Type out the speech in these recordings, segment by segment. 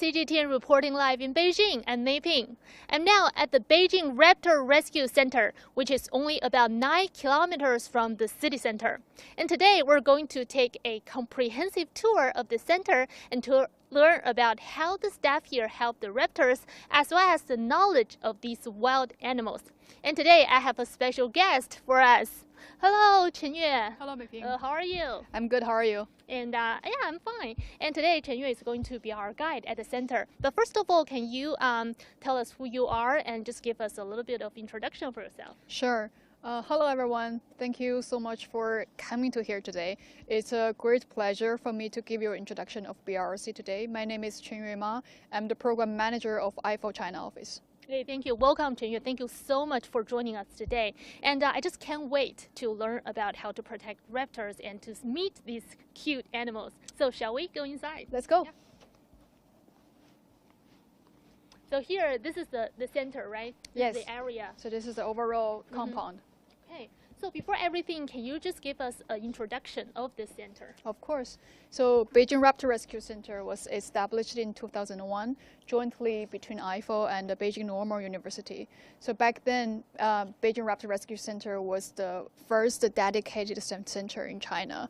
CGTN reporting live in Beijing and Meiping. I'm now at the Beijing Raptor Rescue Center, which is only about 9 kilometers from the city center. And today we're going to take a comprehensive tour of the center and to learn about how the staff here help the raptors as well as the knowledge of these wild animals. And today I have a special guest for us. Hello, Chen Yue. Hello, Meiping. How are you? I'm good. How are you? And yeah, I'm fine. And today, Chen Yue is going to be our guide at the center. But first of all, can you tell us who you are and just give us a little bit of introduction for yourself? Sure. Hello, everyone. Thank you so much for coming to here today. It's a great pleasure for me to give you an introduction of BRRC today. My name is Chen Yue Ma. I'm the program manager of IFAW China office. Hey, thank you. Welcome, Chen Yue. Thank you so much for joining us today. And I just can't wait to learn about how to protect raptors and to meet these cute animals. So shall we go inside? Let's go. Yeah. So here, this is the center, right? Yes. This is the area. So this is the overall compound. Okay. So before everything, can you just give us an introduction of this center? Of course. So Beijing Raptor Rescue Center was established in 2001, jointly between IFAW and the Beijing Normal University. So back then, Beijing Raptor Rescue Center was the first dedicated center in China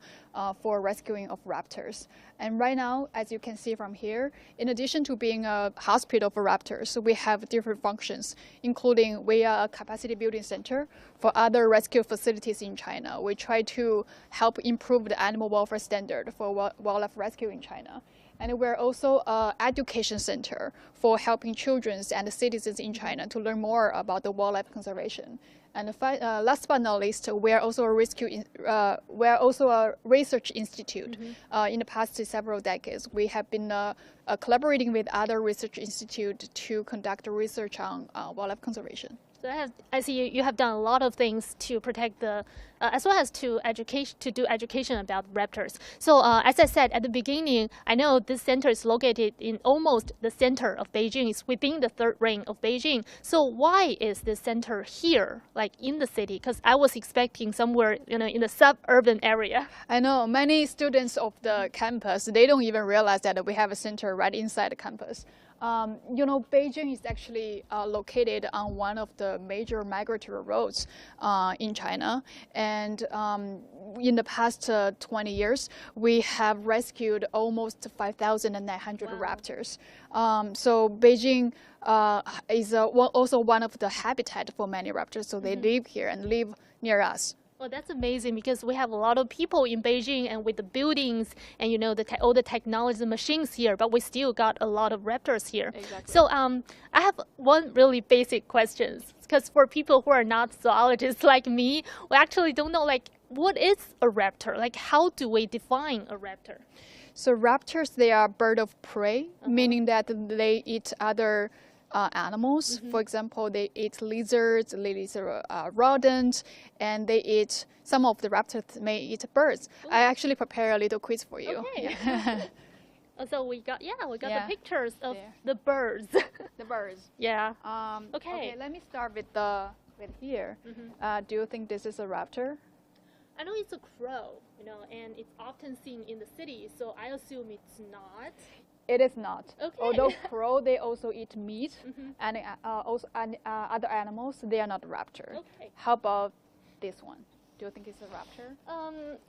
for rescuing of raptors. And right now, as you can see from here, in addition to being a hospital for raptors, we have different functions, including we are a capacity building center for other rescue facilities in China. We try to help improve the animal welfare standard for wildlife rescue in China. And we're also an education center for helping children and citizens in China to learn more about the wildlife conservation. And last but not least, we're also a research institute. In the past several decades, we have been collaborating with other research institutes to conduct research on wildlife conservation. So I see you have done a lot of things to protect the, as well as to do education about raptors. So as I said at the beginning, I know this center is located in almost the center of Beijing. It's within the third ring of Beijing. So why is this center here, like in the city? Because I was expecting somewhere, in the suburban area. I know many students of the campus, they don't even realize that we have a center right inside the campus. Beijing is actually located on one of the major migratory roads in China. And in the past 20 years, we have rescued almost 5,900 raptors. So Beijing is also one of the habitat for many raptors. So they live here and live near us. Well, that's amazing because we have a lot of people in Beijing and with the buildings and all the technology, the machines here, but we still got a lot of raptors here. Exactly. So I have one really basic question because for people who are not zoologists like me, we actually don't know what is a raptor? How do we define a raptor? So raptors, they are bird of prey, meaning that they eat other animals. For example, they eat lizards, they eat rodents, and they eat, some of the raptors may eat birds. Ooh. I actually prepare a little quiz for you. Okay. Yeah. So we got the pictures of the birds. The birds. Yeah. Okay, let me start with here. Do you think this is a raptor? I know it's a crow, and it's often seen in the city, so I assume it's not. It is not. Okay. Although crow, they also eat meat, and also other animals, they are not raptor. Okay. How about this one? Do you think it's a raptor?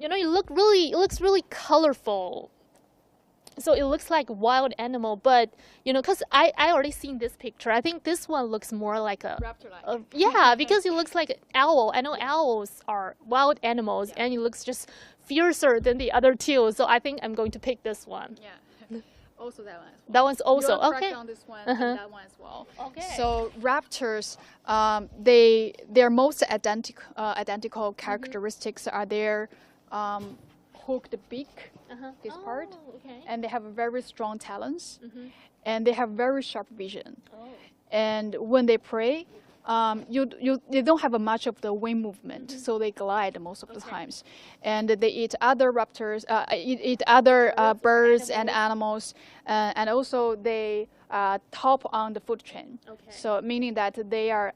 It looks really colorful. So it looks like wild animal, but because I already seen this picture, I think this one looks more like a raptor-like. Yeah, because it looks like an owl. I know owls are wild animals, and it looks just fiercer than the other two. So I think I'm going to pick this one. Yeah. Also that one as well. That one's also You're okay. correct on this one and that one as well. Okay. So raptors, their most identical characteristics are their hooked beak, this part, and they have very strong talons, and they have very sharp vision. And when they prey, they don't have much of the wing movement, so they glide most of the times. And they eat other raptors, eat other birds and animals, and also they top on the food chain. Okay. So meaning that they are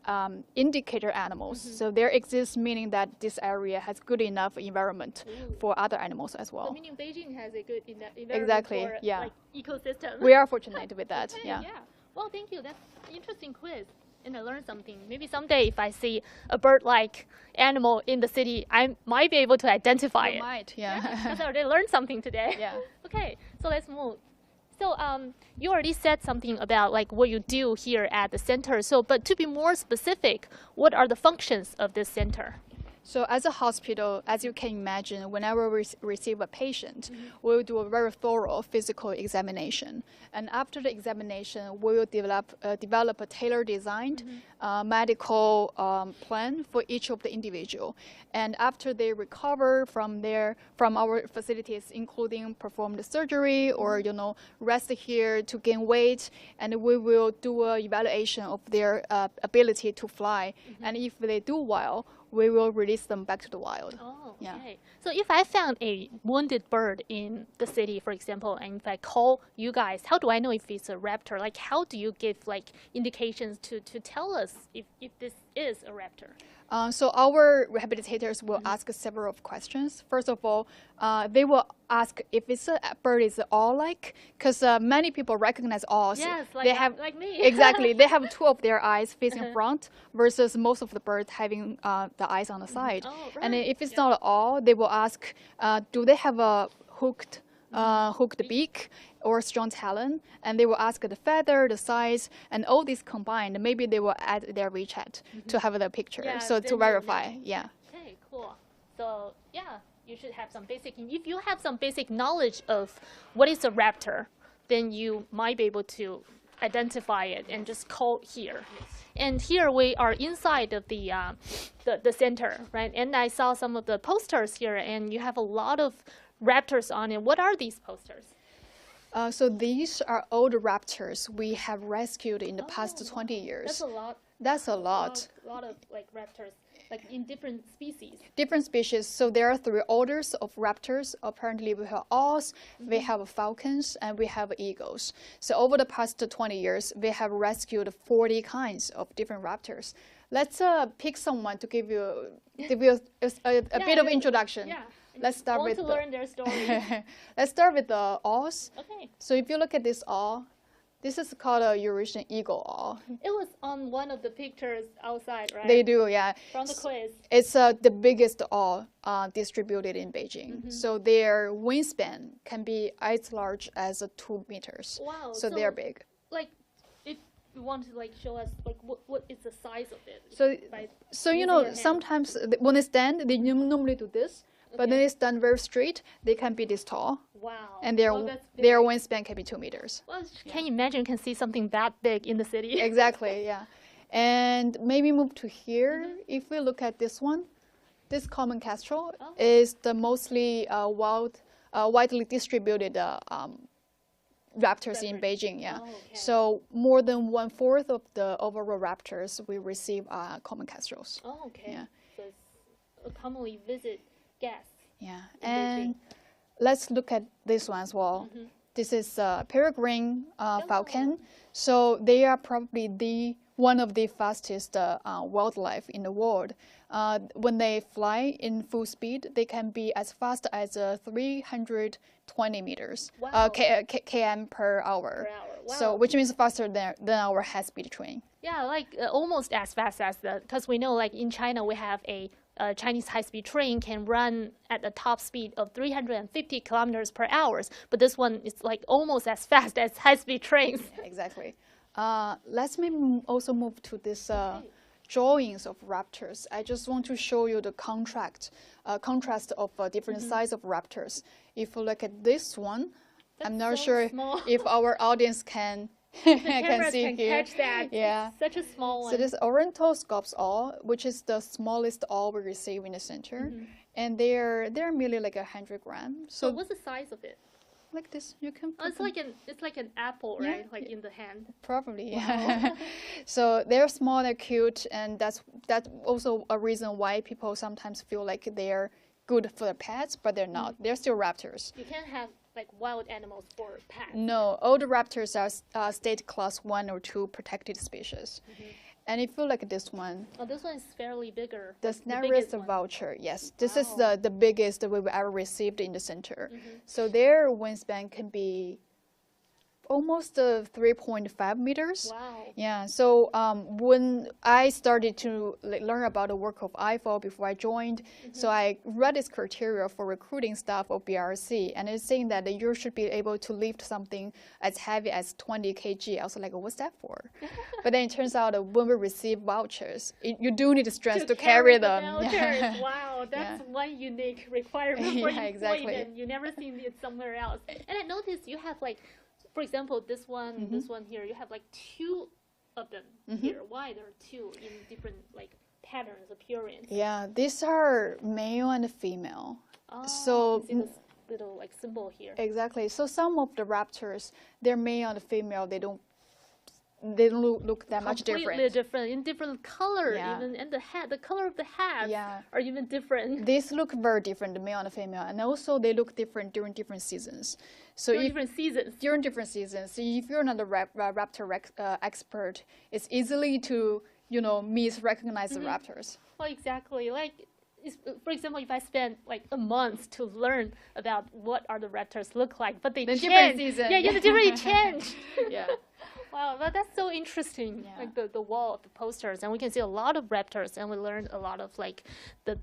indicator animals. So there exists meaning that this area has good enough environment for other animals as well. So meaning Beijing has a good environment Exactly, for yeah. like ecosystem. We are fortunate with that. Okay, yeah. Well, thank you. That's an interesting quiz. And I learned something. Maybe someday if I see a bird-like animal in the city, I might be able to identify it. Might, yeah. Because I already learned something today. Yeah. Okay, so let's move. So you already said something about like what you do here at the center. So, but to be more specific, what are the functions of this center? So as a hospital, as you can imagine, whenever we receive a patient, we'll do a very thorough physical examination. And after the examination, we will develop a tailored designed medical plan for each of the individual. And after they recover from our facilities, including performed surgery or rest here to gain weight, and we will do an evaluation of their ability to fly. And if they do well, we will release them back to the wild. Oh, okay. Yeah. So if I found a wounded bird in the city, for example, and if I call you guys, how do I know if it's a raptor? Like, how do you give like indications to tell us if this is a raptor? So our rehabilitators will ask several questions. First of all, they will ask if it's a bird is all-like, because many people recognize owls. Yes, like me. Exactly, they have two of their eyes facing front versus most of the birds having the eyes on the side. Oh, right. And if it's not all, they will ask, do they have a hooked beak or strong talon, and they will ask the feather, the size, and all these combined. Maybe they will add their WeChat to have the picture, so to verify. Yeah. Okay, cool. So yeah, you should have some basic. If you have some basic knowledge of what is a raptor, then you might be able to identify it and just call here. And here we are inside of the center, right? And I saw some of the posters here, and you have a lot of raptors on it. What are these posters? So these are all the raptors we have rescued in the past 20 years. That's a lot. That's a lot. A lot of like raptors, like in different species. Different species. So there are 3 orders of raptors. Apparently we have owls, we have falcons, and we have eagles. So over the past 20 years, we have rescued 40 kinds of different raptors. Let's pick someone to give you a bit of introduction. Yeah. Let's start with learn their story. Let's start with the owls. Okay. So if you look at this owl, this is called a Eurasian eagle owl. It was on one of the pictures outside, right? They do, yeah. From the quiz. It's the biggest owl distributed in Beijing. So their wingspan can be as large as 2 meters. Wow. So they're big. Like, if you want to like show us like what is the size of it? So sometimes when they stand, they normally do this. But when they stand very straight, they can be this tall. Wow. And their wingspan can be 2 meters. Well, can you imagine you can see something that big in the city? Exactly, yeah. And maybe move to here. If we look at this one, this common kestrel is the mostly widely distributed raptors in Beijing, yeah. Oh, okay. So more than 1/4 of the overall raptors we receive are common kestrels. Oh, okay. Yeah. So it's a commonly visit guest. Yeah, and let's look at this one as well. This is a peregrine falcon. So they are probably one of the fastest wildlife in the world. When they fly in full speed, they can be as fast as 320 meters, km per hour. Wow. So which means faster than our high-speed train. Yeah, like almost as fast as because we know like in China we have a Chinese high-speed train can run at a top speed of 350 kilometers per hour. But this one is like almost as fast as high-speed trains. Yeah, exactly. Let's maybe also move to this drawings of raptors. I just want to show you the contrast of different size of raptors. If you look at this one, I'm not sure if our audience can can see here. Catch that. Yeah. It's such a small one. So this oriental scops owl, which is the smallest owl we receive in the center, and they're merely like 100 grams. So what's the size of it? Like this, you can. It's like an apple, right? Like in the hand. Probably, yeah. So they're small, they're cute, and that's also a reason why people sometimes feel like they're good for the pets, but they're not. They're still raptors. You can't have like wild animals for pets? No, all the raptors are state class 1 or 2 protected species. And if you look at this one, Oh, this one is fairly bigger. the like Snarest one. vulture, yes. This is Wow. the biggest we've ever received in the center. So their wingspan can be almost 3.5 meters. Wow. Yeah, so when I started to learn about the work of IFAW before I joined, so I read this criteria for recruiting staff of BRRC, and it's saying that you should be able to lift something as heavy as 20 kg. I was like, what's that for? But then it turns out that when we receive vouchers, you do need the strength to carry them. Vouchers. Wow, that's one unique requirement for Yeah, employment. exactly. You never seen it somewhere else. And I noticed you have like, for example, this one here, you have like 2 of them here. Why there are 2 in different like patterns, appearance? Yeah, these are male and female. Oh, So I see this little like symbol here. exactly. So some of the raptors, they're male and female. They don't look that much Completely different. different, in different color Yeah. even, and the color of the hats Yeah. are even different. These look very different, the male and the female, and also they look different during different seasons. So During if different seasons. during different seasons, so if you're not a raptor expert, it's easily to misrecognize the raptors. Well, exactly. Like, for example, if I spend like a month to learn about what are the raptors look like, but they The change. different season. Yeah, the different change. Yeah. Wow, but that's so interesting. Yeah. Like the wall of the posters, and we can see a lot of raptors, and we learned a lot of like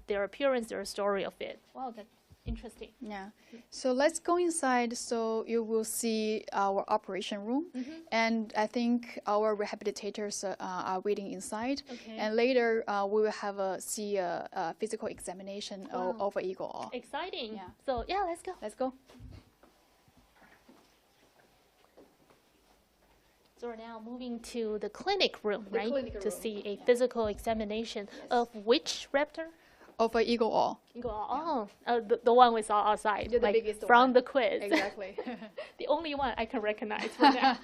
their appearance, their story of it. Wow, that's interesting. Yeah. So let's go inside so you will see our operation room. And I think our rehabilitators are waiting inside. Okay. And later we will have see a physical examination of an eagle. Exciting. Yeah. So yeah, let's go. Let's go. So we're now moving to the clinic room, right? clinic To room, see a physical examination of which raptor? Of an eagle. The one we saw outside, Yeah, the like biggest from one. the quiz. Exactly. The only one I can recognize for now.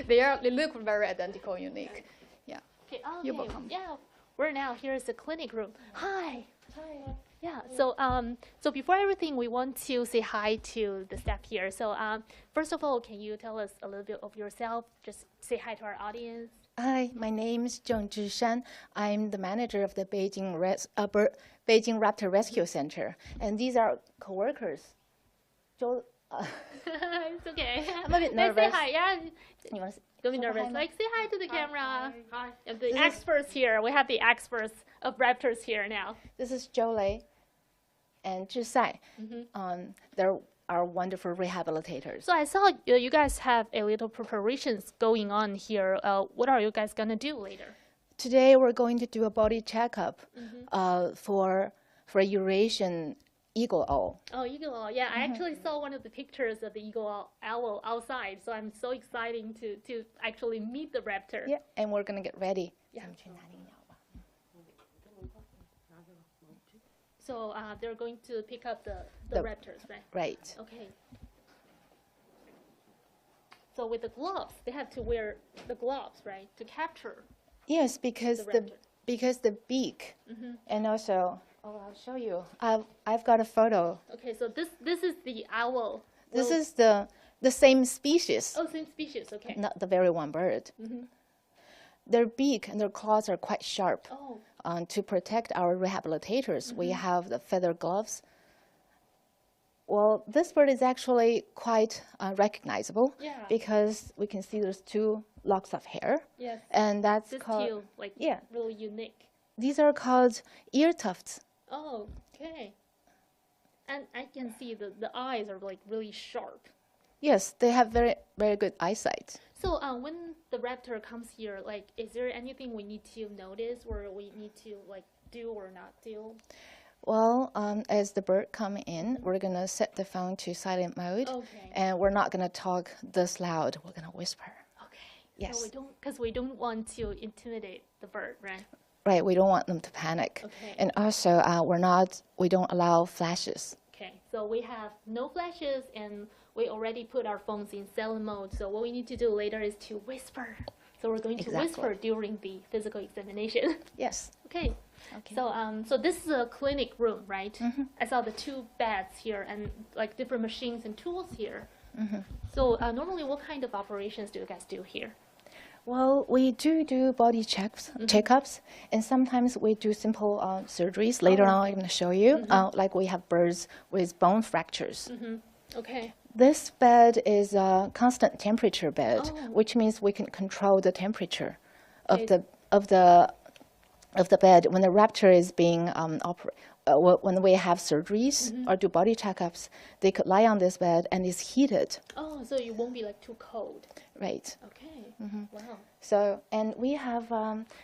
They look very identical, unique. Yeah. Okay, You're welcome. Yeah, we're now here's the clinic room. Hi. Hi. Yeah. So before everything, we want to say hi to the staff here. So first of all, can you tell us a little bit of yourself? Just say hi to our audience. Hi, my name is Zheng Zhishan. I'm the manager of the Beijing Raptor Rescue Center, and these are coworkers. Joe, It's okay. I'm a bit Let's say nervous. hi. Yeah. you want to Don't be say hi nervous. now? Like say hi to the camera. Hi. And the experts here. We have the experts of raptors here now. This is Zhou Lei and Zhi Sai. They're our wonderful rehabilitators. So I saw you guys have a little preparations going on here. What are you guys gonna do later? Today we're going to do a body checkup for Eurasian eagle owl. Oh, eagle owl. Yeah, I actually saw one of the pictures of the eagle owl outside. So I'm so excited to actually meet the raptor. Yeah, and we're gonna get ready. Yeah. So they're going to pick up the raptors, right? Right. Okay. So with the gloves, they have to wear the gloves, right, to capture. Yes, because The raptor. because the beak, and also I'll show you. I've got a photo. Okay, so this is the owl. This Well, is the same species, oh, same species. Okay. not the very one bird. Their beak and their claws are quite sharp. Oh. To protect our rehabilitators, we have the feather gloves. Well, this bird is actually quite recognizable Yeah. because we can see there's 2 locks of hair, Yes. and that's This called. too, like yeah. really unique. These are called ear tufts. Oh, okay. And I can see the eyes are like really sharp. Yes, they have very, very good eyesight. So when the raptor comes here, like, is there anything we need to notice or we need to like do or not do? Well, as the bird come in, we're gonna set the phone to silent mode, Okay. and we're not gonna talk this loud. We're gonna whisper. Okay. Yes. So because we don't want to intimidate the bird, right? Right, we don't want them to panic. Okay. And also, we don't allow flashes. Okay. So we have no flashes and we already put our phones in silent mode. So what we need to do later is to whisper. So we're going to Exactly. whisper during the physical examination. Yes. Okay. Okay. So this is a clinic room, right? I saw the 2 beds here and like different machines and tools here. So normally, what kind of operations do you guys do here? Well, we do body checkups, and sometimes we do simple surgeries. Later on, I'm going to show you. Like we have birds with bone fractures. Okay. This bed is a constant temperature bed, which means we can control the temperature of the bed when the raptor is being when we have surgeries or do body checkups. They could lie on this bed and it's heated. Oh, so you won't be like too cold. Right. Okay. Wow. So, and we have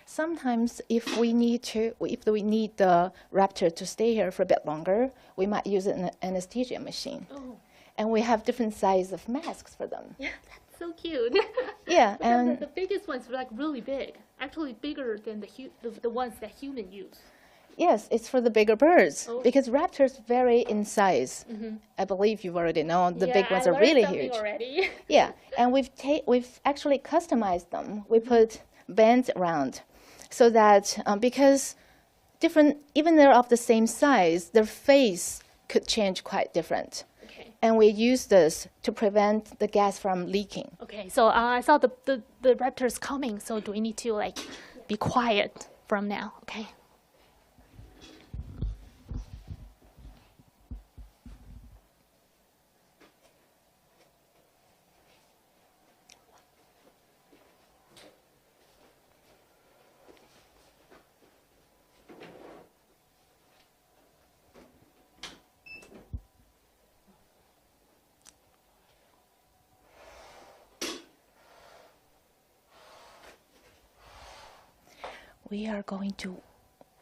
sometimes if we need the raptor to stay here for a bit longer, we might use an anesthesia machine. Oh. And we have different sizes of masks for them. Yeah, that's so cute. Yeah, But and the biggest ones are like really big, actually bigger than the ones that humans use. yes, it's for the bigger birds Oh. because raptors vary in size. I believe you've already known the big ones are really huge. Already. Yeah, and we've actually customized them. We put bands around so that because even they're of the same size, their face could change quite different. Okay. And we use this to prevent the gas from leaking. Okay. So I saw the raptors coming. So do we need to like be quiet from now? Okay.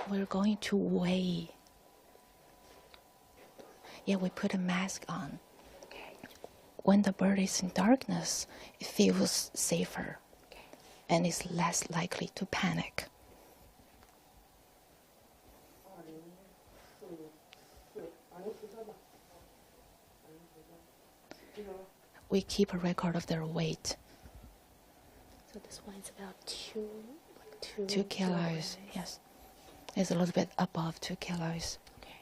We're going to weigh. Yeah, we put a mask on. Okay. When the bird is in darkness, it feels safer Okay. and is less likely to panic. We keep a record of their weight. So this one's about 2 2 kilos, yes. It's a little bit above 2 kilos. Okay.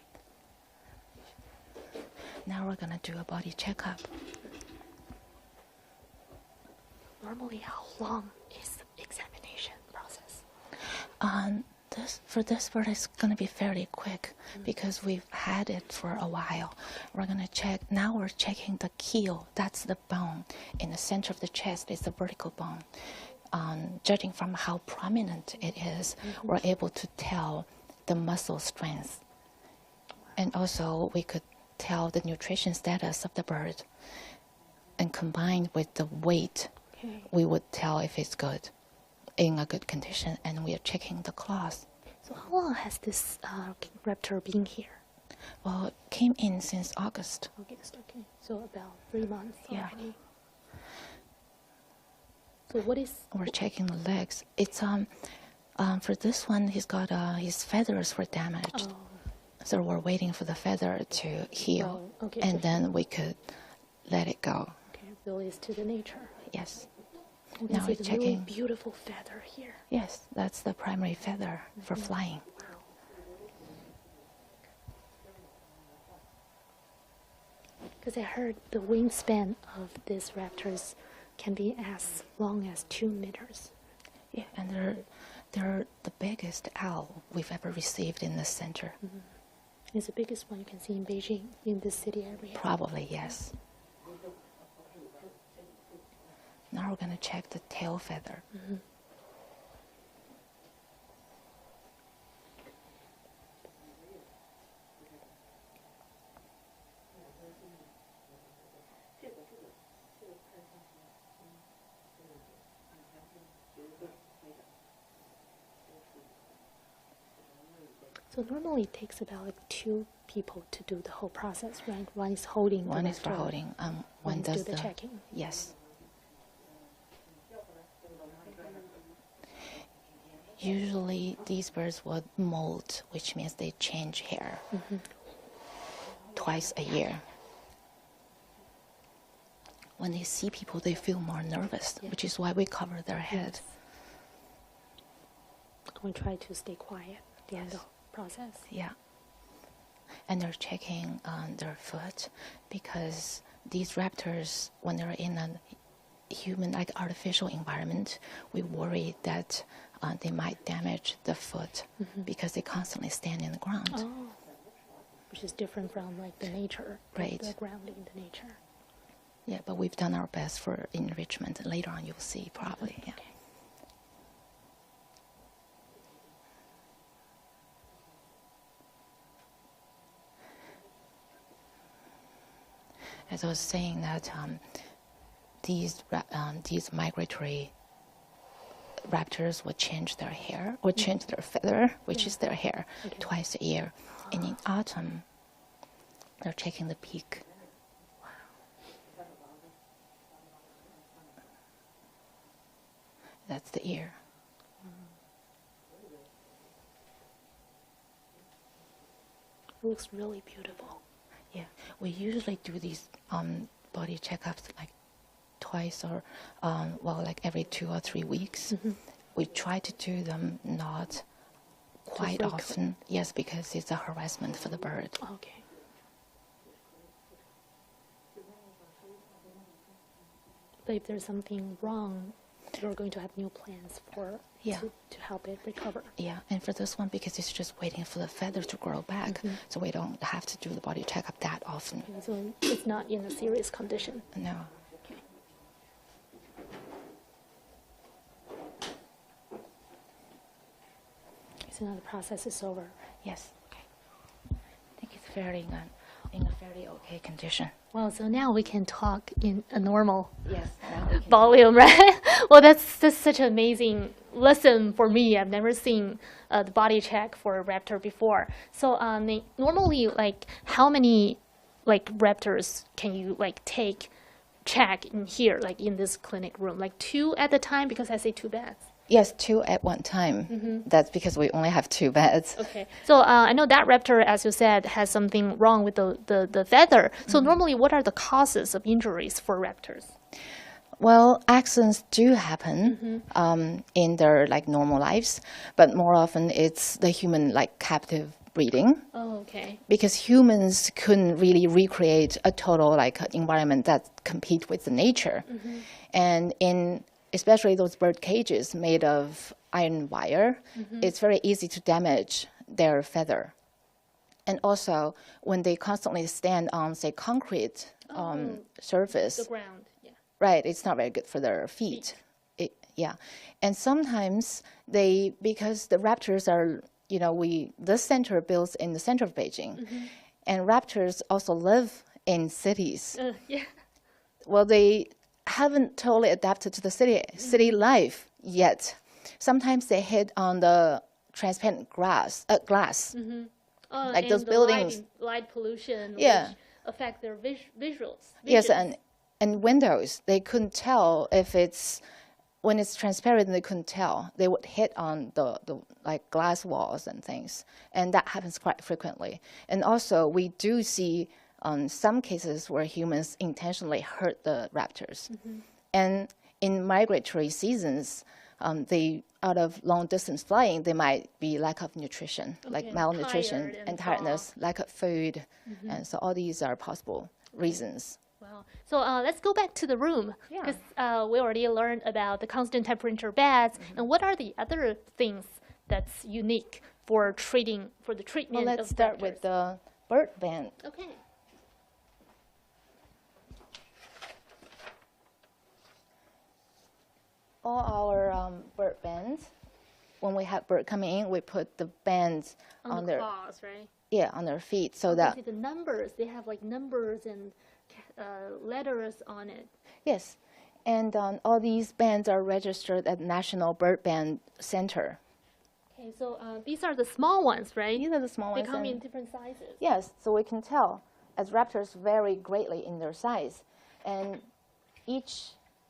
Now we're going to do a body checkup. Normally, how long is the examination process? For this bird, it's going to be fairly quick because we've had it for a while. We're going to check. Now we're checking the keel. That's the bone in the center of the chest. It's the vertical bone. Judging from how prominent it is, we're able to tell the muscle strength. And also, we could tell the nutrition status of the bird. And combined with the weight, we would tell if it's good, in a good condition. And we are checking the claws. So how long has this raptor been here? Well, it came in since August. August, okay. So about 3 months Yeah. already. So what is... We're checking the legs. It's for this one, he's got his feathers were damaged. Oh. So we're waiting for the feather to heal, okay, and then we could let it go. Okay, release to the nature. Yes. We can Now see we're the really checking. beautiful feather here. Yes, that's the primary feather for flying. Because I heard the wingspan of these raptors can be as long as 2 meters. Yeah, and they're the biggest owl we've ever received in this center. It's the biggest one you can see in Beijing, in this city area. Probably, yes. Now we're going to check the tail feather. So normally it takes about like 2 people to do the whole process, right? One is holding the One is for raptor, holding. one One is does do the checking. Yes. Usually these birds would molt, which means they change hair twice a year. When they see people, they feel more nervous, which is why we cover their head. We try to stay quiet during the process. Yeah. And they're checking their foot because these raptors, when they're in a human, like artificial environment, we worry that they might damage the foot because they constantly stand in the ground. Oh, which is different from like the nature, Right. the grounding in the nature. Yeah, but we've done our best for enrichment. Later on, you'll see probably. Yeah. Okay. As I was saying that these migratory raptors would change their hair, would change their feather, which is their hair, twice a year. And in autumn, they're checking the peak. That's the ear. It looks really beautiful. Yeah, we usually do these body checkups like twice or, like every 2 or 3 weeks. We try to do them not quite often. Yes, because it's a harassment for the bird. Okay. But if there's something wrong, you're going to have new plans for to help it recover. Yeah, and for this one, because it's just waiting for the feather to grow back, so we don't have to do the body checkup that often. Okay, so it's not in a serious condition. No. Okay. So now the process is over. Yes. Okay. I think it's fairly in a fairly okay condition. Well, so now we can talk in a normal Yes. Now we can volume, right? Well, that's such an amazing lesson for me. I've never seen the body check for a raptor before. So normally, like, how many like raptors can you like check in here, like in this clinic room? Like 2 at the time, because I say 2 beds. Yes, 2 at one time. That's because we only have 2 beds. Okay. So I know that raptor, as you said, has something wrong with the feather. So normally, what are the causes of injuries for raptors? Well, accidents do happen in their like normal lives, but more often it's the human like captive breeding. Oh, okay. Because humans couldn't really recreate a total like environment that compete with the nature, and in especially those bird cages made of iron wire, it's very easy to damage their feather. And also, when they constantly stand on, say, concrete surface, The ground. Yeah. right, it's not very good for their feet. Yeah. And sometimes because the raptors are, this center built in the center of Beijing, and raptors also live in cities. Yeah. Well, they haven't totally adapted to the city life yet. Sometimes they hit on the transparent glass, like those buildings. Light pollution, Yeah. which affect their visuals. Yes, and windows. They couldn't tell when it's transparent. They couldn't tell. They would hit on the like glass walls and things, and that happens quite frequently. And also, we do see some cases where humans intentionally hurt the raptors. And in migratory seasons, out of long distance flying, they might be lack of nutrition, like malnutrition and tiredness, lack of food. And so all these are possible reasons. Wow. So let's go back to the room, because we already learned about the constant temperature beds. And what are the other things that's unique for the treatment Well, let's of start raptors? with the bird band. Okay. All our bird bands, when we have bird coming in, we put the bands On the claws, right? on their feet, so I that see the numbers. They have like numbers and letters on it. yes, and all these bands are registered at National Bird Band Center. Okay, so these are the small ones, right? These are the small They ones. come and- in different sizes. Yes, so we can tell as raptors vary greatly in their size, and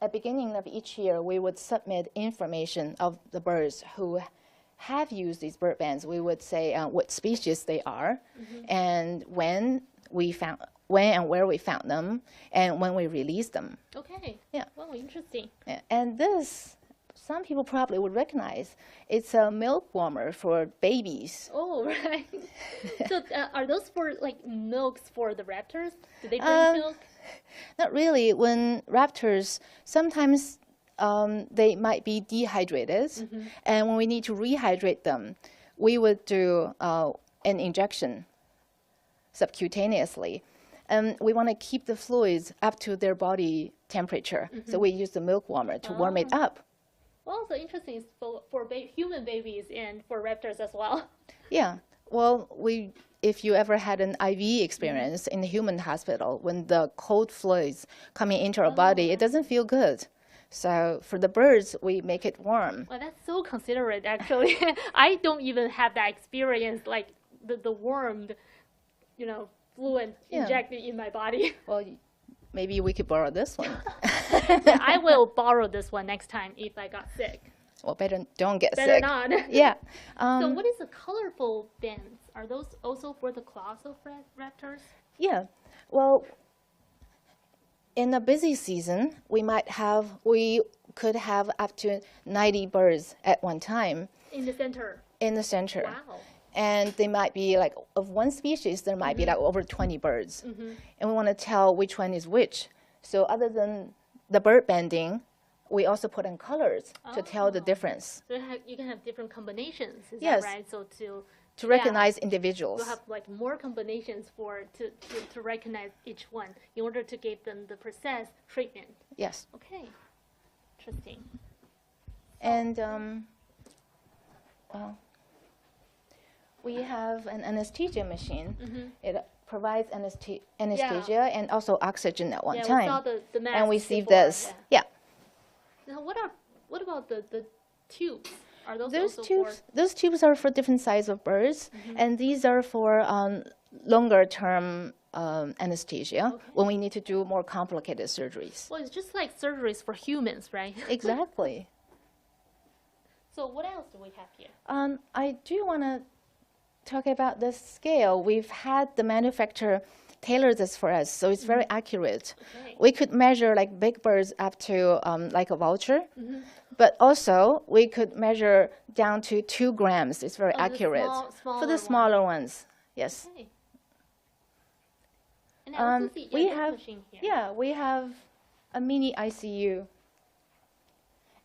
at the beginning of each year, we would submit information of the birds who have used these bird bands. We would say what species they are, and when and where we found them, and when we released them. Okay. Yeah. Wow, interesting. Yeah. And this some people probably would recognize. It's a milk warmer for babies. Oh, right. So are those for like milks for the raptors? Do they drink milk? Not really. When raptors, sometimes they might be dehydrated, and when we need to rehydrate them, we would do an injection subcutaneously. And we want to keep the fluids up to their body temperature. So we use the milk warmer to warm it up. Well, so interesting for human babies and for raptors as well. Yeah. Well, if you ever had an IV experience in the human hospital, when the cold fluids coming into our body, it doesn't feel good. So for the birds, we make it warm. Well, that's so considerate, actually. I don't even have that experience, like the warmed, fluid injected in my body. Well, maybe we could borrow this one. Yeah, I will borrow this one next time if I got sick. Well, better don't get Better sick. not. Yeah. So what is the colorful bands? Are those also for the claws of raptors? Yeah. Well, in a busy season, we could have up to 90 birds at one time. In the center? In the center. Wow. And they might be like, of one species, there might be like over 20 birds. And we want to tell which one is which. So other than the bird banding, we also put in colors to tell the difference. So you can have different combinations, is Yes. that right? So to recognize individuals. you have like more combinations to recognize each one in order to give them the precise treatment. Yes. Okay. Interesting. And well, we have an anesthesia machine. It provides anesthesia and also oxygen at one time. We saw the masks and we see before, this. Yeah. Now what about the tubes? Are those Those tubes are for different sizes of birds, and these are for longer term anesthesia when we need to do more complicated surgeries. Well, it's just like surgeries for humans, right? Exactly. So what else do we have here? I do want to talk about the scale. We've had the manufacturer tailor this for us, so it's very accurate. Okay. We could measure like big birds up to like a vulture, but also we could measure down to 2 grams. It's very accurate for the smaller ones. Yes. Okay. And I also see we this have machine here. we have a mini ICU.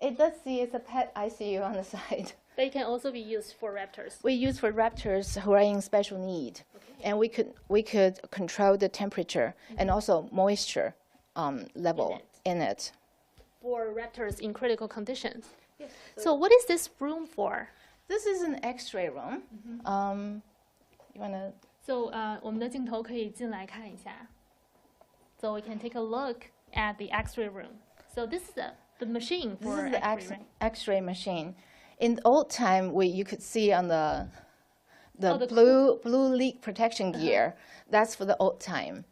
It does see it's a pet ICU on the side. They can also be used for raptors. We use for raptors who are in special need, and we could control the temperature and also moisture level in it. For raptors in critical conditions. Yes. So what is this room for? This is an X-ray room. You wanna? So 我们的镜头可以进来看一下. So we can take a look at the X-ray room. So this is the machine for This is the X-ray, right? X-ray machine. In the old time, you could see on the the blue leak protection gear. That's for the old time,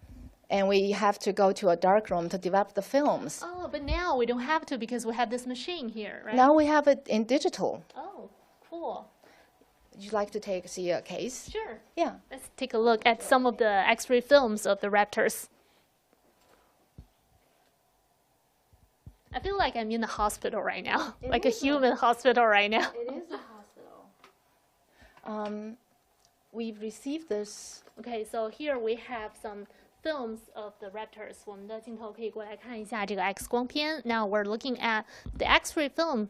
and we have to go to a dark room to develop the films. Oh, but now we don't have to because we have this machine here, right? Now we have it in digital. Oh, cool. Would you like to see a case? Sure. Yeah. Let's take a look at some of the X-ray films of the raptors. I feel like I'm in a hospital right now, like a human hospital right now. It is a hospital. We've received this. Okay, so here we have some films of the raptors. 我们的镜头可以过来看一下这个 X 光片. Now we're looking at the X-ray film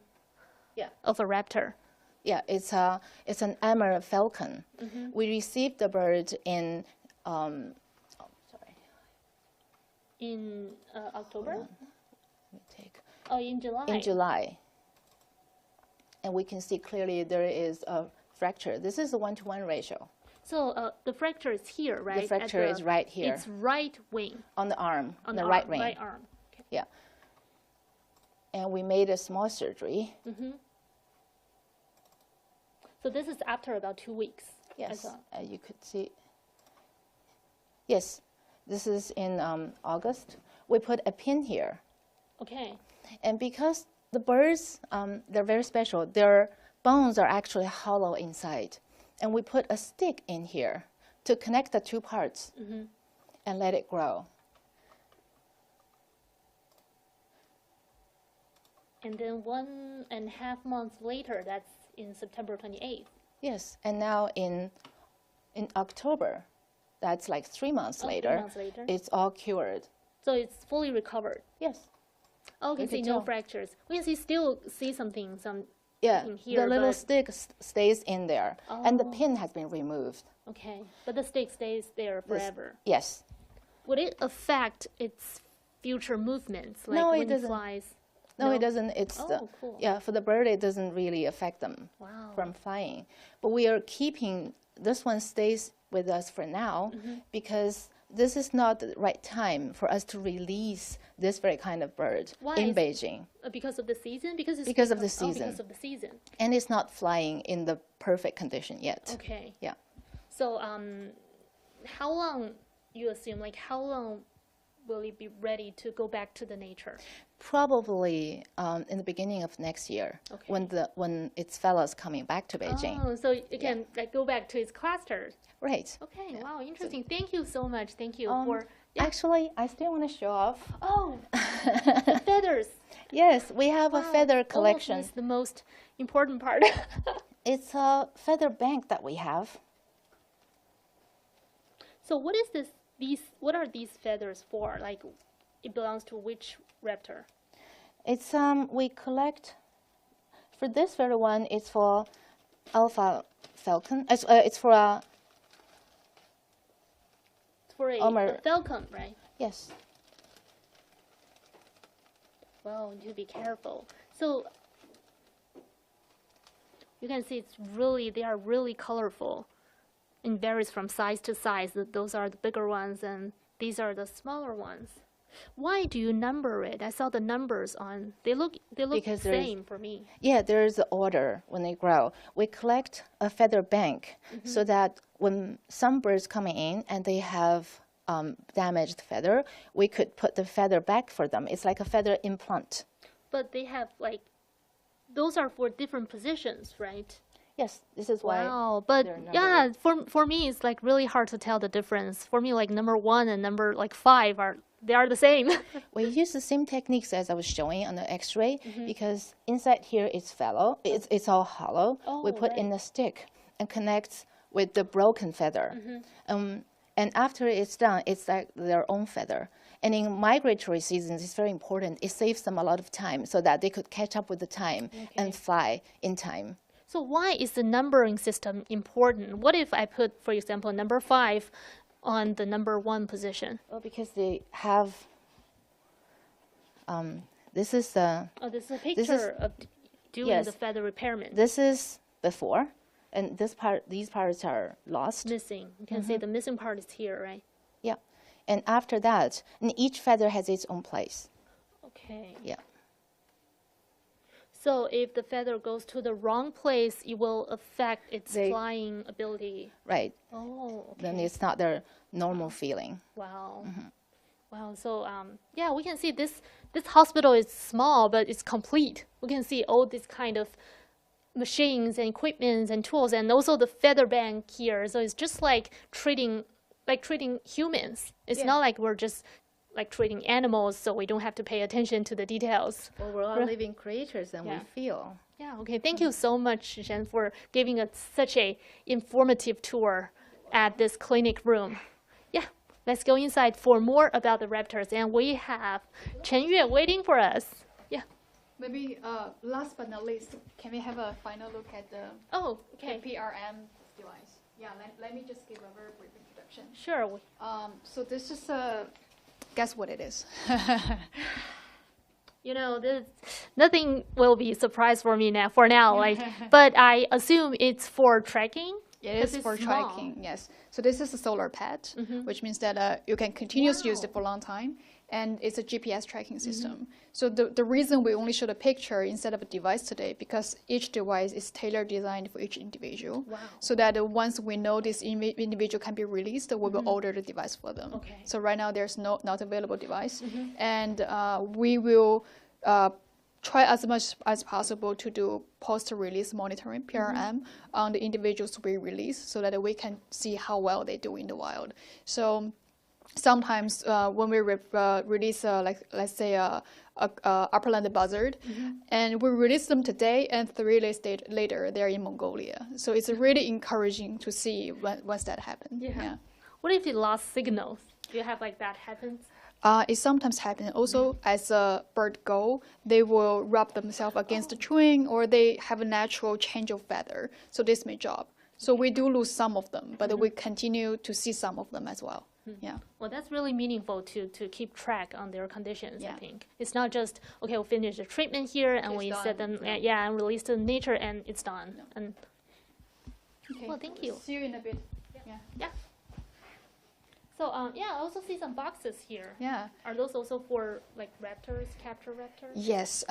of a raptor. Yeah, it's an emerald falcon. We received the bird in In October? Let me take. Oh, in July. In July. And we can see clearly there is a fracture. This is a 1-to-1 ratio. So the fracture is here, right? The fracture is right here. It's right wing. On the arm, On the the right arm, wing. Right arm. Okay. Yeah. And we made a small surgery. So this is after about 2 weeks. Yes, you could see. Yes, this is in August. We put a pin here. Okay. And because the birds, they're very special, their bones are actually hollow inside. And we put a stick in here to connect the 2 parts and let it grow. And then 1.5 months later, that's in September 28th. Yes, and now in October, that's like 3 months later. 3 months later. It's all cured. So it's fully recovered. Yes. Oh, we can see no fractures. We can still see some Yeah, here, the little stick stays in there, and the Oh. pin has been removed. Okay, but the stick stays there forever. Yes. Would it affect its future movements, like No, it when it doesn't. flies? No, it doesn't. It's Oh, cool. yeah, for the bird, it doesn't really affect them Wow. from flying. But we are keeping, this one stays with us for now because this is not the right time for us to release this very kind of bird Why in is- Beijing. Because of the season? Because of the season. because of the season. And it's not flying in the perfect condition yet. Okay. Yeah. So, how long you assume? Like, how long will it be ready to go back to the nature? Probably in the beginning of next year, Okay. when its fellows coming back to Beijing. Oh, so it can like go back to its clusters. Right. Okay. Wow. Interesting. Thank you so much. Thank you for. Actually, I still want to show off. Oh, the feathers. Yes, we have a Wow, feather almost collection. missed the most important part. It's a feather bank that we have. So what is this? What are these feathers for? Like, it belongs to which raptor? It's we collect for this very one. It's for alpha falcon. It's for It's for a falcon, right? yes. Well, you be careful. So you can see they are really colorful. It varies from size to size. Those are the bigger ones, and these are the smaller ones. Why do you number it? I saw the numbers on. They look Because the there's- same for me. Yeah, there's an order when they grow. We collect a feather bank so that when some birds coming in and they have damaged feather, we could put the feather back for them. It's like a feather implant. But they have like, those are for different positions, right? Yes, this is why. Wow, but they're numbered. yeah, for me it's like really hard to tell the difference. For me, like number 1 and number like 5 they are the same. We use the same techniques as I was showing on the X-ray because inside here it's fallow. It's all hollow. We Oh, put in right. a stick and connects with the broken feather. And after it's done, it's like their own feather. And in migratory seasons, it's very important. It saves them a lot of time so that they could catch up with the time and fly in time. So why is the numbering system important? What if I put, for example, number 5 on the number 1 position? Well, because they have. This is the. Oh, this is a picture of doing yes. the feather repairment. This is before, and these parts are lost. Missing. You can see the missing part is here, right? Yeah, and after that, and each feather has its own place. Okay. Yeah. So if the feather goes to the wrong place, it will affect its They- flying ability. Right. Oh, okay. Then it's not their normal feeling. Wow. Wow. So yeah, we can see this hospital is small, but it's complete. We can see all these kind of machines and equipments and tools, and also the feather bank here. So it's just like treating humans. It's Yeah. not like we're just like treating animals, so we don't have to pay attention to the details. Well, we're all living creatures, and Yeah. we feel. Yeah, okay. Thank you so much, Zhen, for giving us such a informative tour at this clinic room. Yeah, let's go inside for more about the raptors. And we have Chen Yue waiting for us. Yeah. Maybe last but not least, can we have a final look at the Oh, okay. PRM device? Yeah, let me just give a very brief introduction. Sure. So this is guess what it is? You know, nothing will be a surprise for me now. For now, but I assume it's for tracking. It 'Cause is it's for small. tracking, yes. So this is a solar pad, which means that you can continuously use it for a long time, and it's a GPS tracking system. So the reason we only showed a picture instead of a device today, because each device is tailored designed for each individual. Wow. So that once we know this individual can be released, we will order the device for them. Okay. So right now there's not available device, and we will try as much as possible to do post-release monitoring, PRM, on the individuals we release so that we can see how well they do in the wild. So sometimes when we release, like let's say a upper-landed buzzard, and we release them today, and 3 days later they're in Mongolia. So it's really encouraging to see once that happens. Yeah. What if it lost signals? Do you have like that happens? It sometimes happens. Also, as a bird go, they will rub themselves against the tree, or they have a natural change of feather. So this may drop. So we do lose some of them, but we continue to see some of them as well. Yeah. Well, that's really meaningful to keep track on their conditions, I think. It's not just, okay, we'll finish the treatment here and we set them, and release to nature and it's done. No. And okay. Well, thank you. See you in a bit. Yeah. So, I also see some boxes here. Yeah. Are those also for like raptors, capture raptors? Yes.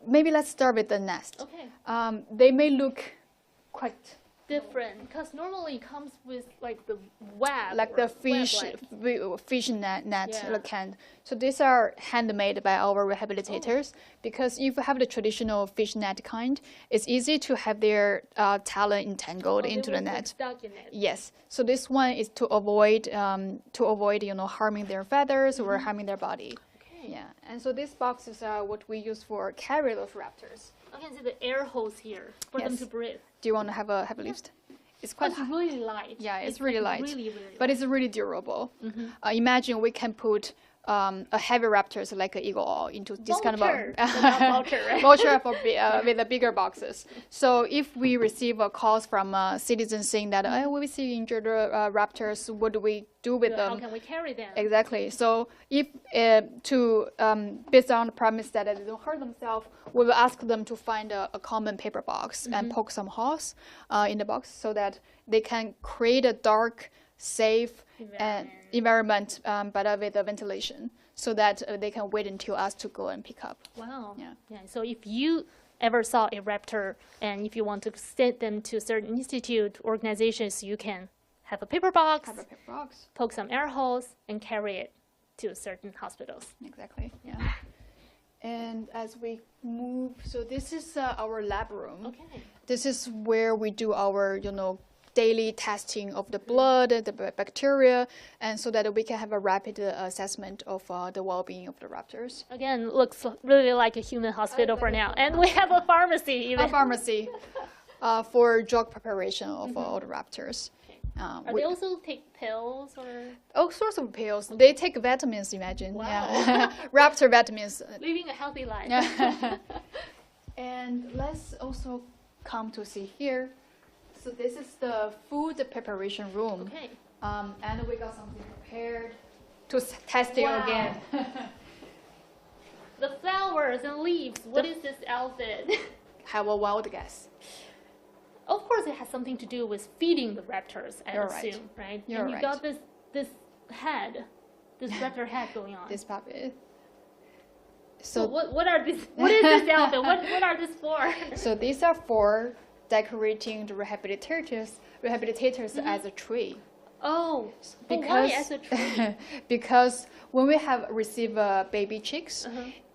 Maybe let's start with the nest. Okay. They may look quite different, because normally it comes with like the web, like the fish net can. So these are handmade by our rehabilitators, because if you have the traditional fish net kind, it's easy to have their talon entangled into the net. Stuck in it. Yes. So this one is to avoid harming their feathers or harming their body. Okay. Yeah. And so these boxes are what we use for carry those raptors. I can see the air holes here for them to breathe. Do you want to have a lift? It's quite It's really light. Yeah, it's really like light. Really but it's really durable. Imagine we can put a heavy raptors like an eagle into this kind of vulture, right? vulture with the bigger boxes. So if we receive a calls from citizens saying that we see injured raptors, what do we do with them? How can we carry them? Exactly. So if based on the premise that they don't hurt themselves, we will ask them to find a common paper box and poke some holes in the box so that they can create a dark, safe environment, but with the ventilation, so that they can wait until us to go and pick up. Wow. Yeah. So if you ever saw a raptor and if you want to send them to certain institute organizations, you can have a paper box, poke some air holes, and carry it to certain hospitals. Exactly. Yeah. And as we move, so this is our lab room. Okay. This is where we do our, daily testing of the blood, the bacteria, and so that we can have a rapid assessment of the well-being of the raptors. Again, looks really like a human hospital for now. And we have a pharmacy even. A pharmacy for drug preparation of all the raptors. Are they also take pills or? All sorts of pills. They take vitamins, imagine. Wow. Yeah. Raptor vitamins. Living a healthy life. And let's also come to see here. So this is the food preparation room. Okay. And we got something prepared to test you again. The flowers and leaves. What is this outfit? Have a wild guess. Of course, it has something to do with feeding the raptors, I assume, right? You're and you got this head, this raptor head going on. This puppet. So what are these? What is this outfit? What are these for? So these are for decorating the rehabilitators as a tree. Oh, because why as a tree? Because when we have received baby chicks,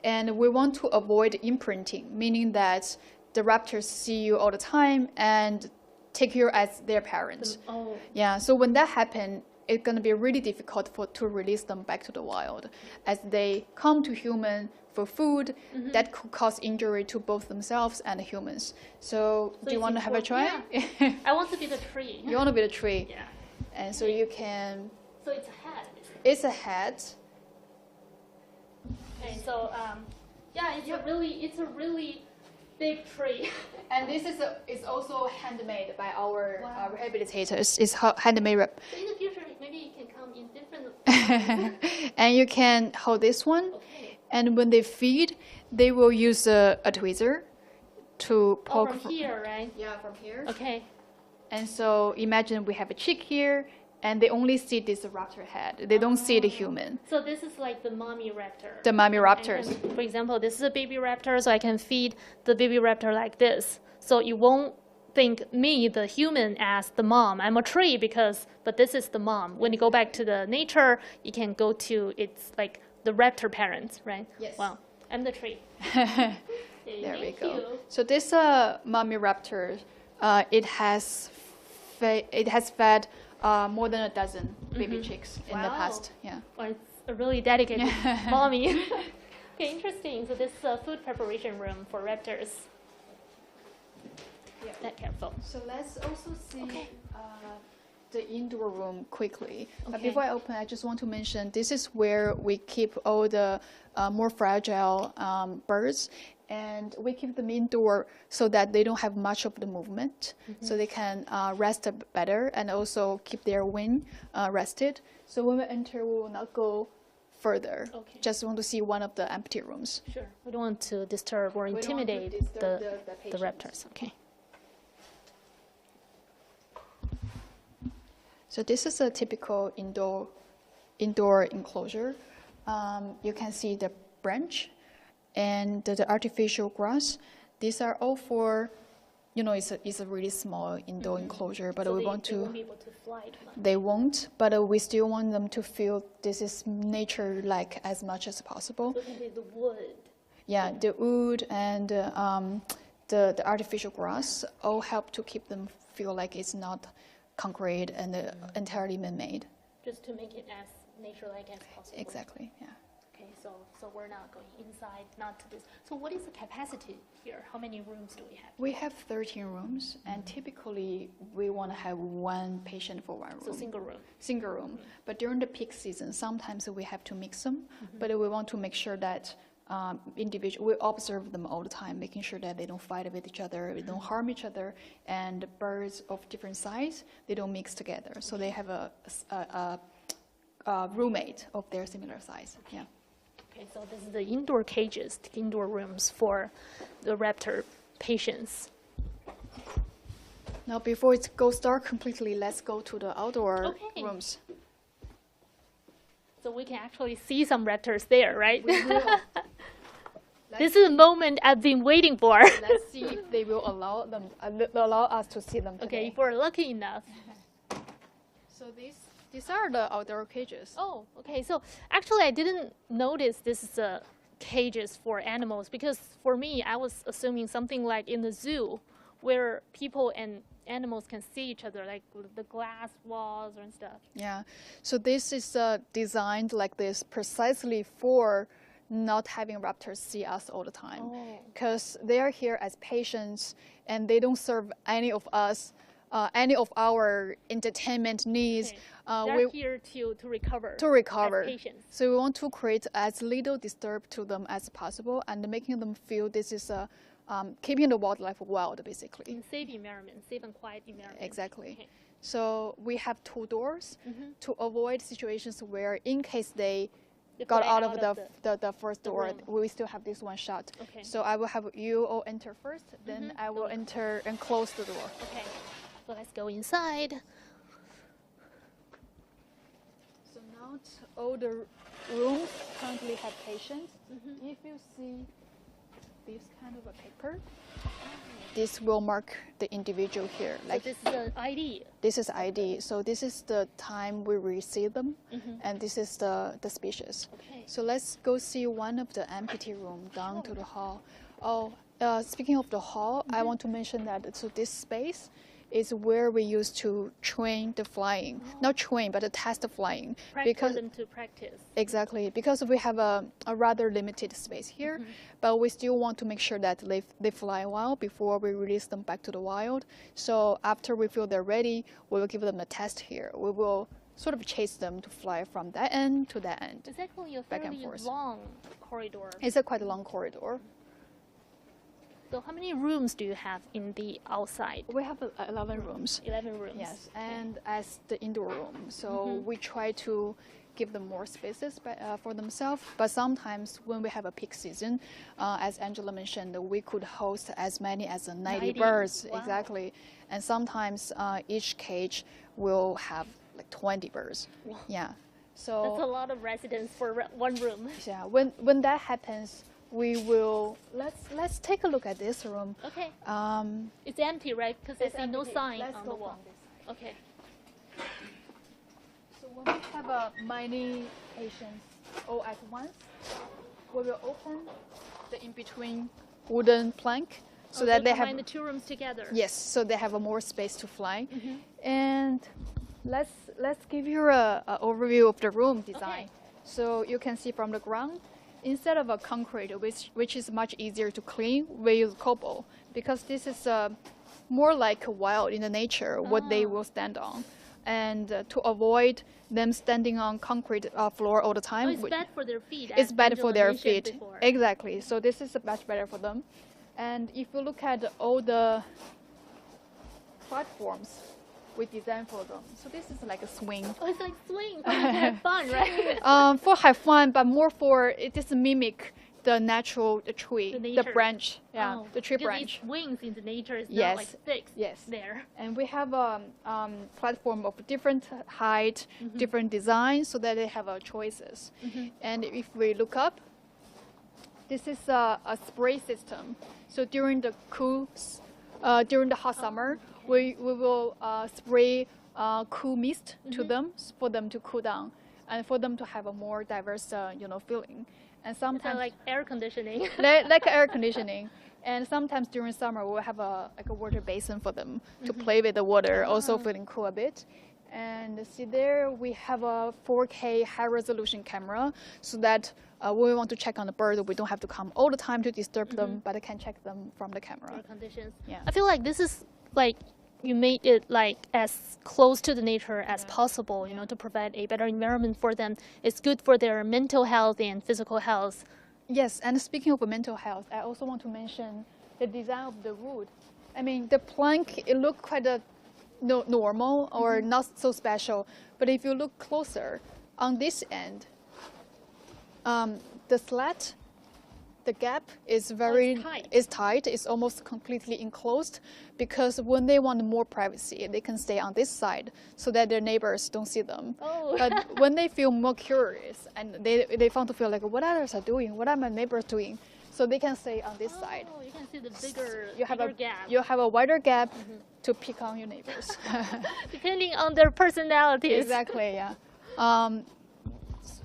and we want to avoid imprinting, meaning that the raptors see you all the time and take you as their parents. Yeah. So when that happens, it's going to be really difficult to release them back to the wild, as they come to human for food that could cause injury to both themselves and the humans. So do you want to have a try? Yeah. I want to be the tree. You want to be the tree? Yeah. And so you can. So it's a hat. It's a hat. Okay. So it's a really big tree. And this is also handmade by our rehabilitators. It's handmade. So in the future, maybe it can come in different. And you can hold this one. Okay. And when they feed, they will use a tweezer to poke. From here, right? Yeah, from here. Okay. And so imagine we have a chick here, and they only see this raptor head. They don't see the human. So this is like the mommy raptor. The mommy raptors. And for example, this is a baby raptor, so I can feed the baby raptor like this. So you won't think me, the human, as the mom. I'm a tree but this is the mom. When you go back to the nature, you can go to, it's like the raptor parents, right? Yes. Wow, I'm the tree. There we go. So this mommy raptor, it has fed more than a dozen baby chicks in the Wow. past. Yeah. Well, it's a really dedicated mommy. Okay, interesting. So this is a food preparation room for raptors. Yeah. That careful. So let's also see Okay. the indoor room quickly. But Okay. before I open, I just want to mention this is where we keep all the more fragile birds, and we keep them indoor so that they don't have much of the movement, so they can rest a bit better and also keep their wing rested. So when we enter, we will not go further. Okay. Just want to see one of the empty rooms. Sure. We don't want to disturb or don't want to intimidate disturb the patients. raptors. Okay. So this is a typical indoor enclosure. You can see the branch and the artificial grass. These are all for, it's a really small indoor enclosure, but So we they want won't to. be able to fly too much. They won't, but we still want them to feel this is nature-like as much as possible. So it can be the wood. Yeah, the wood and the artificial grass all help to keep them feel like it's not concrete and entirely man-made. Just to make it as nature-like as possible. Exactly, yeah. Okay, so we're not going inside, not to this. So what is the capacity here? How many rooms do we have? We have 13 rooms, and typically we want to have one patient for one room. So single room. Single room. But during the peak season, sometimes we have to mix them, but we want to make sure that we observe them all the time, making sure that they don't fight with each other, they don't harm each other, and birds of different size, they don't mix together. So they have a roommate of their similar size. Yeah. Okay, so this is the indoor cages, the indoor rooms for the raptor patients. Now, before it goes dark completely, let's go to the outdoor Okay. rooms. So we can actually see some raptors there, right? We will. This is a moment I've been waiting for. Let's see if they will allow us to see them today. Okay, if we're lucky enough. So these are the outdoor cages. Oh, okay. So actually, I didn't notice this is cages for animals because for me, I was assuming something like in the zoo where people and animals can see each other, like the glass walls and stuff. Yeah. So this is designed like this precisely for not having raptors see us all the time, because they are here as patients and they don't serve any of us, any of our entertainment needs. Okay. They're here to recover. To recover. As patients. So we want to create as little disturb to them as possible and making them feel this is keeping the wildlife wild, basically. In safe environment, safe and quiet environment. Exactly. Okay. So we have 2 doors to avoid situations where, in case they They got fly out of the first door, room. we still have this one shut. Okay. So I will have you all enter first, then I will enter and close the door. Okay. So let's go inside. So now all the rooms currently have patients. If you see this kind of a paper, this will mark the individual here. So this is an ID. This is ID. So this is the time we receive them, and this is the species. Okay. So let's go see one of the empty room down to the hall. Oh, speaking of the hall, I want to mention that so this space is where we used to train the flying. Not train, but test the flying. For them to practice. Exactly, because we have a rather limited space here, but we still want to make sure that they fly well before we release them back to the wild. So after we feel they're ready, we will give them a test here. We will sort of chase them to fly from that end to that end. It's actually a Back and fairly forth. long corridor. It's a quite a long corridor. So how many rooms do you have in the outside? We have 11 rooms. 11 rooms. Yes, and as the indoor room. So we try to give them more spaces for themselves. But sometimes when we have a peak season, as Angela mentioned, we could host as many as 90 birds. Wow. Exactly. And sometimes each cage will have like 20 birds. Wow. Yeah. That's a So lot of residents for one room. yeah, when that happens, we will let's take a look at this room. Okay. It's empty, right? Because I see no sign Let's on go the wall. from this side. Okay. So when we have many patients all at once, we will open the in-between wooden plank so that they combine have the 2 rooms together. yes, so they have more space to fly. And Let's give you a overview of the room design. Okay. So you can see from the ground, instead of a concrete, which is much easier to clean, we use cobble because this is more like wild in the nature what they will stand on, and to avoid them standing on concrete floor all the time. Oh, it's bad for their feet. It's as bad for their Angela mentioned feet. before. Exactly. So this is much better for them. And if you look at all the platforms we designed for them, so this is like a swing. Oh, it's like swing. For them to have fun, right? For have fun, but more for it just mimic the natural tree, the nature. branch, Oh, the tree because branch. It's wings in the nature. It's Yes. not like sticks. Yes. There. And we have a platform of different height, different designs, so that they have choices. And if we look up, this is a spray system. So during the during the hot summer, we will spray cool mist to them for them to cool down and for them to have a more diverse, feeling. And So sometimes like air conditioning. like air conditioning. And sometimes during summer, we'll have a water basin for them to play with the water, also feeling cool a bit. And see there, we have a 4K high resolution camera so that when we want to check on the bird, we don't have to come all the time to disturb them, but I can check them from the camera. Air conditions. Yeah. I feel like this is like you made it like as close to the nature as possible, to provide a better environment for them. It's good for their mental health and physical health. Yes, and speaking of mental health, I also want to mention the design of the wood. I mean, the plank, it looked quite normal or not so special, but if you look closer, on this end, the slat, the gap is it's tight. tight. It's almost completely enclosed because when they want more privacy, they can stay on this side so that their neighbors don't see them. Oh. But when they feel more curious and they want to feel like what others are doing, what are my neighbors doing, so they can stay on this side. Oh, you can see the bigger gap. You have a wider gap to pick on your neighbors. Depending on their personalities. Exactly. Yeah.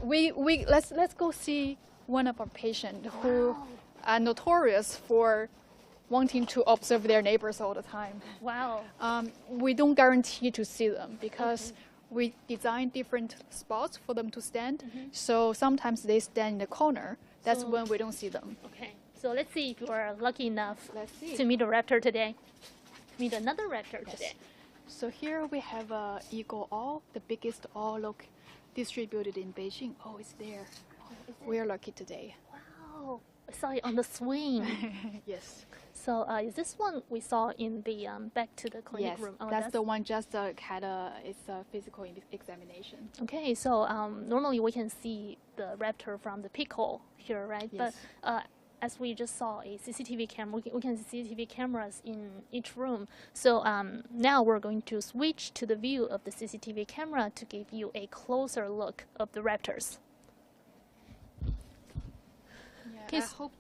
Let's go see one of our patients who are notorious for wanting to observe their neighbors all the time. Wow. We don't guarantee to see them because we design different spots for them to stand. So sometimes they stand in the corner. That's when we don't see them. Okay. So let's see if you are lucky enough Let's see. to meet a raptor today. Meet another raptor today. So here we have a eagle owl, the biggest owl distributed in Beijing. Oh, it's there. We're lucky today. Wow. I saw it on the swing. Yes. So is this one we saw in the back to the clinic Yes, room? Oh, that's the one just had its physical examination. Okay, so normally we can see the raptor from the peek hole here, right? Yes. But as we just saw a CCTV camera, we can see CCTV cameras in each room. So now we're going to switch to the view of the CCTV camera to give you a closer look of the raptors. Yeah, I hope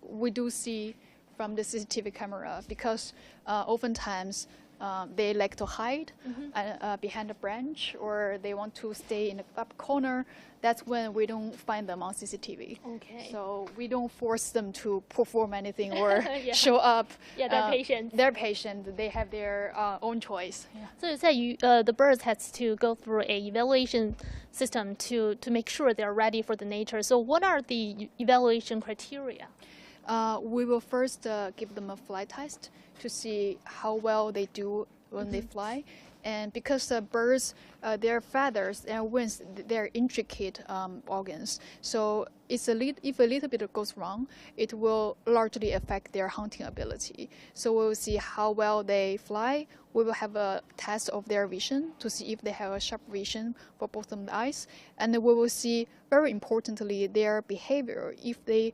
we do see from the CCTV camera because oftentimes they like to hide behind a branch or they want to stay in the up corner. That's when we don't find them on CCTV. Okay. So we don't force them to perform anything or show up. Yeah, they're patient. They're patient. They have their own choice. Yeah. So you said the birds has to go through a evaluation system to make sure they're ready for the nature. So what are the evaluation criteria? We will first give them a flight test to see how well they do when they fly. And because birds, their feathers and wings, they're intricate organs. So if a little bit goes wrong, it will largely affect their hunting ability. So we will see how well they fly. We will have a test of their vision to see if they have a sharp vision for both of the eyes. And then we will see, very importantly, their behavior. If they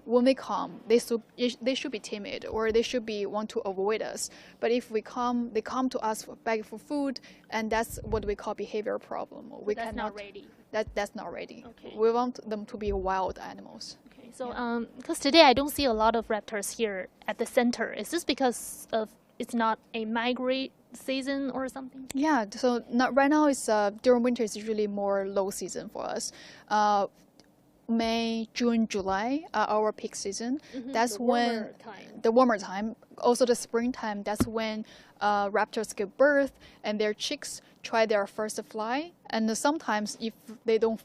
when they come, they should be timid or they should want to avoid us. But if they come to us beg for food, and that's what we call behavior problem. That's not ready. That's not ready. Okay. We want them to be wild animals. Okay, so because today I don't see a lot of raptors here at the center. Is this because of it's not a migrate season or something? Yeah. So right now it's during winter it's usually more low season for us. May, June, July are our peak season. That's the when warmer time. the warmer time, also the springtime. That's when raptors give birth and their chicks try their first fly. And sometimes, if they don't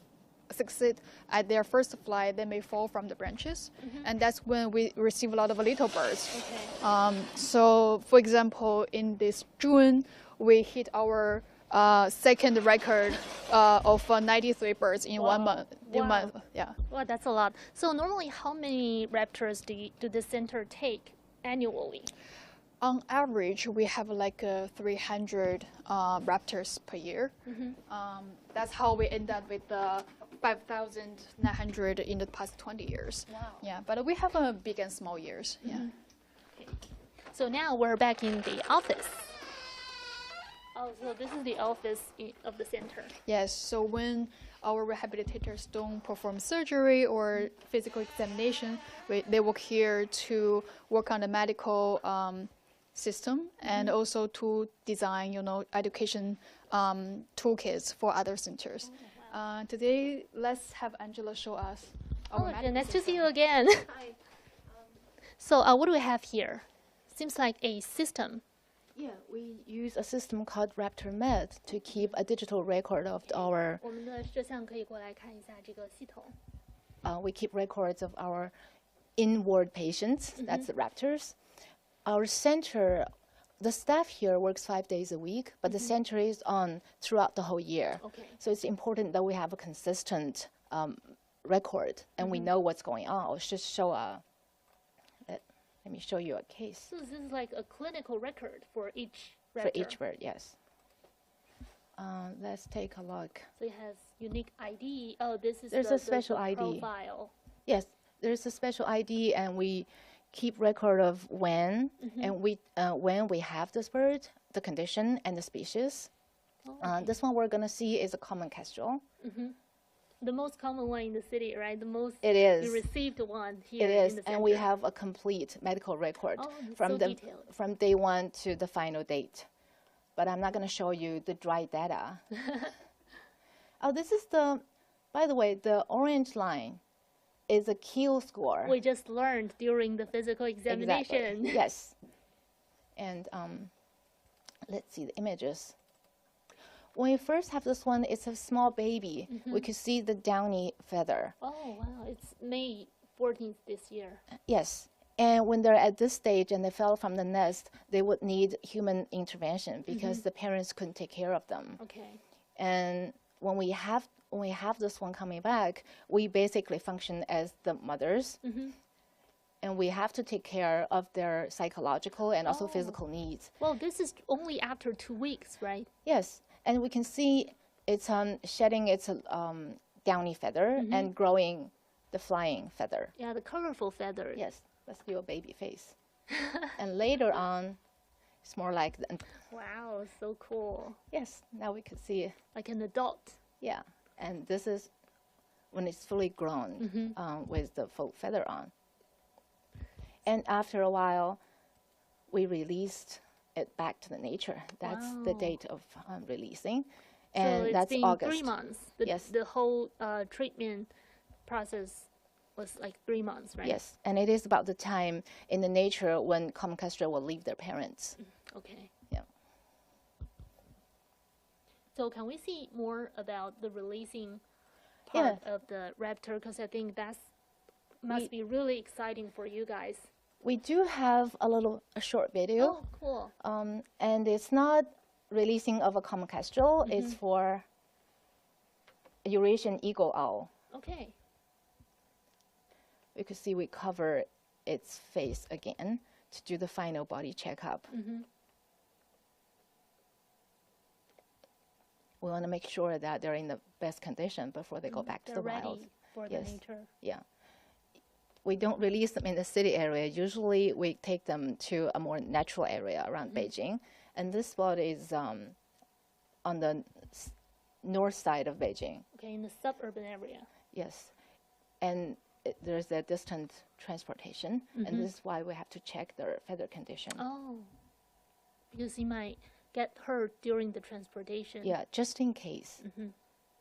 succeed at their first fly, they may fall from the branches, and that's when we receive a lot of little birds. Okay. So, for example, in this June, we hit our second record of 93 birds in 1 month. Yeah. Wow, that's a lot. So normally, how many raptors do the center take annually? On average, we have like 300 raptors per year. That's how we end up with 5,900 in the past 20 years. Wow. Yeah, but we have big and small years. Yeah. Okay. So now we're back in the office. Oh, so this is the office of the center. Yes, so when our rehabilitators don't perform surgery or physical examination, they work here to work on the medical system and also to design, education toolkits for other centers. Today, let's have Angela show us our medical nice to system. see you again. Hi. So what do we have here? Seems like a system. Yeah, we use a system called Raptor Med to keep a digital record of our. 我们的摄像可以过来看一下这个系统。We keep records of our in-ward patients. That's the raptors. Our center, the staff here works 5 days a week, but the center is on throughout the whole year. Okay. So it's important that we have a consistent record and we know what's going on. I'll just show let me show you a case. So this is like a clinical record for each raptor. For each bird, yes. Let's take a look. So it has unique ID. Oh, this is There's a special the ID. profile. Yes, there's a special ID, and we keep record of when and when we have this bird, the condition, and the species. Oh, okay. This one we're gonna see is a common kestrel. The most common one in the city, right? The most It is. you received one here It in is, the and we center. have a complete medical record Oh, it's from so the detailed. from day one to the final date. But I'm not gonna show you the dry data. Oh, this is by the way, the orange line is a kill score. We just learned during the physical examination. Exactly. Yes. And let's see the images. When we first have this one, it's a small baby. We could see the downy feather. Oh, wow. It's May 14th this year. Yes. And when they're at this stage and they fell from the nest, they would need human intervention because the parents couldn't take care of them. Okay. And when we have this one coming back, we basically function as the mothers. And we have to take care of their psychological and also physical needs. Well, this is only after 2 weeks, right? Yes, and we can see it's shedding its downy feather and growing the flying feather. Yeah, the colorful feather. Yes, let's do a baby face. And later on, it's more like, Wow, so cool. yes, now we can see it. Like an adult. Yeah, and this is when it's fully grown with the full feather on. And after a while, we released it back to the nature. That's the date of releasing. And so it's that's been August. 3 months. Yes. The whole treatment process was like 3 months, right? Yes, and it is about the time in the nature when common kestrel will leave their parents. Okay. Yeah. So can we see more about the releasing part of the raptor? Because I think that must be really exciting for you guys. We do have a short video. Oh, cool. And it's not releasing of a common kestrel. It's for a Eurasian eagle owl. Okay. You can see we cover its face again to do the final body checkup. We want to make sure that they're in the best condition before they go back to the They're wild. ready for the nature. Yeah. We don't release them in the city area. Usually we take them to a more natural area around Beijing. And this spot is on the north side of Beijing. Okay, in the suburban area. Yes. And there's a distant transportation. And this is why we have to check their feather condition. Oh, because you might get hurt during the transportation. Yeah, just in case.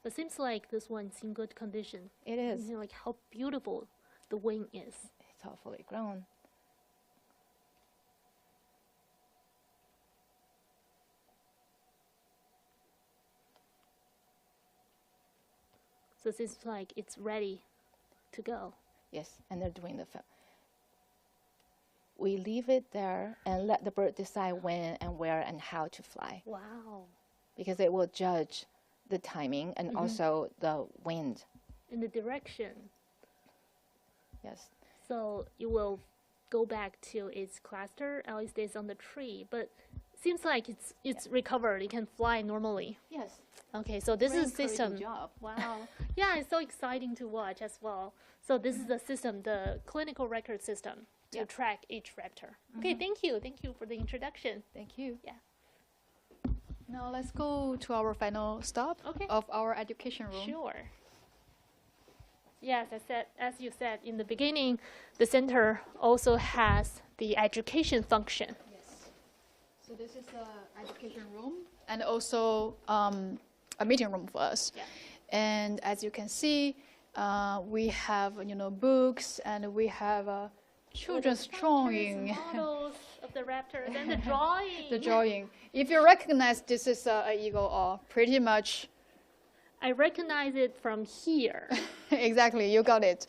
But But seems like this one's in good condition. It is. You know, like how beautiful the wing is. It's all fully grown. So it seems like it's ready to go. Yes, and they're doing the film. We leave it there and let the bird decide when and where and how to fly, Wow. because it will judge the timing and also the wind. In the direction. Yes. So it will go back to its cluster, or it stays on the tree. But seems like it's recovered. It can fly normally. Yes. Okay, so this Very is system. encouraging job. Wow. Yeah, it's so exciting to watch as well. So this is the system, the clinical record system to track each raptor. Okay, thank you. Thank you for the introduction. Thank you. Yeah. Now let's go to our final stop of our education room. Sure. Yes, as you said in the beginning, the center also has the education function. Yes. So this is the education room and also a meeting room for us. Yeah. And as you can see, we have books and we have children's drawing. Models of the raptors and the drawing. The drawing. If you recognize this is an eagle, pretty much. I recognize it from here. Exactly, you got it.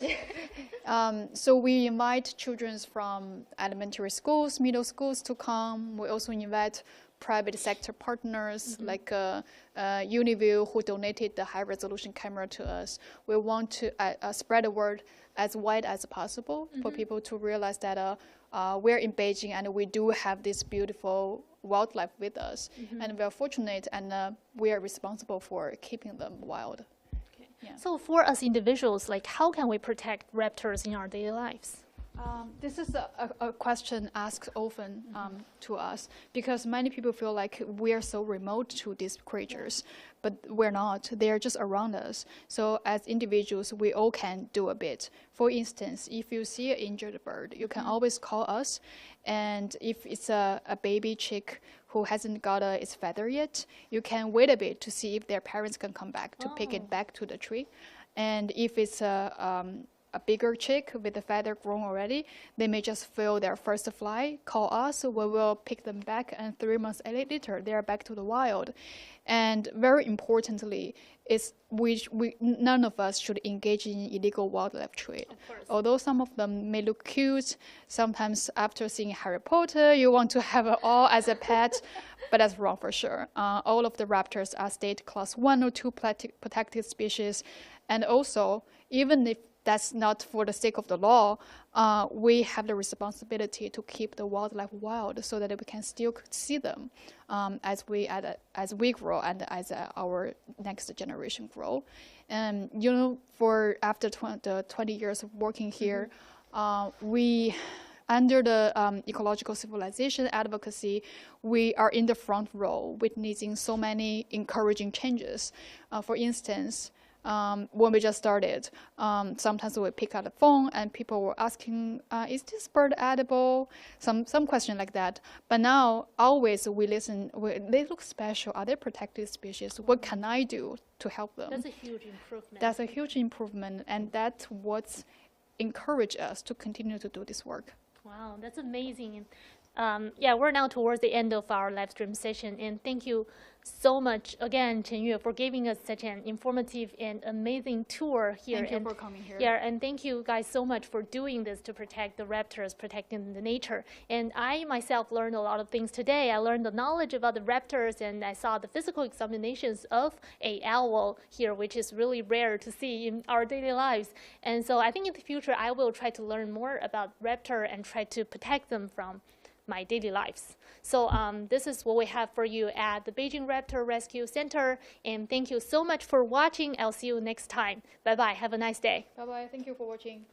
So we invite children from elementary schools, middle schools to come. We also invite private sector partners like Uniview, who donated the high resolution camera to us. We want to spread the word as wide as possible for people to realize that we're in Beijing and we do have this beautiful wildlife with us. And we are fortunate and we are responsible for keeping them wild. Okay. Yeah. So for us individuals, like how can we protect raptors in our daily lives? This is a question asked often to us because many people feel like we are so remote to these creatures, but we're not. They are just around us. So as individuals, we all can do a bit. For instance, if you see an injured bird, you can always call us. And if it's a baby chick who hasn't got its feather yet, you can wait a bit to see if their parents can come back to pick it back to the tree. And if it's a bigger chick with the feather grown already, they may just fail their first fly, call us, we will pick them back, and 3 months later, they are back to the wild. And very importantly, is none of us should engage in illegal wildlife trade. Although some of them may look cute, sometimes after seeing Harry Potter, you want to have it all as a pet, but that's wrong for sure. All of the raptors are state class 1 or 2 protected species, and also, even if that's not for the sake of the law, we have the responsibility to keep the wildlife wild so that we can still see them as we grow and as our next generation grow. And for after 20 years of working here, we under the ecological civilization advocacy, we are in the front row, witnessing so many encouraging changes. For instance, when we just started, sometimes we pick up the phone and people were asking, is this bird edible? Some question like that. But now, always we listen, they look special. Are they protected species? What can I do to help them? That's a huge improvement. That's a huge improvement, and that's what's encouraged us to continue to do this work. Wow, that's amazing. Yeah, we're now towards the end of our live stream session, and thank you so much again, Chen Yue, for giving us such an informative and amazing tour here. Thank you for coming here. Yeah, and thank you guys so much for doing this to protect the raptors, protecting the nature. And I myself learned a lot of things today. I learned the knowledge about the raptors, and I saw the physical examinations of an owl here, which is really rare to see in our daily lives. And so I think in the future, I will try to learn more about raptor and try to protect them from my daily lives. So this is what we have for you at the Beijing Raptor Rescue Center. And thank you so much for watching. I'll see you next time. Bye-bye. Have a nice day. Bye-bye. Thank you for watching.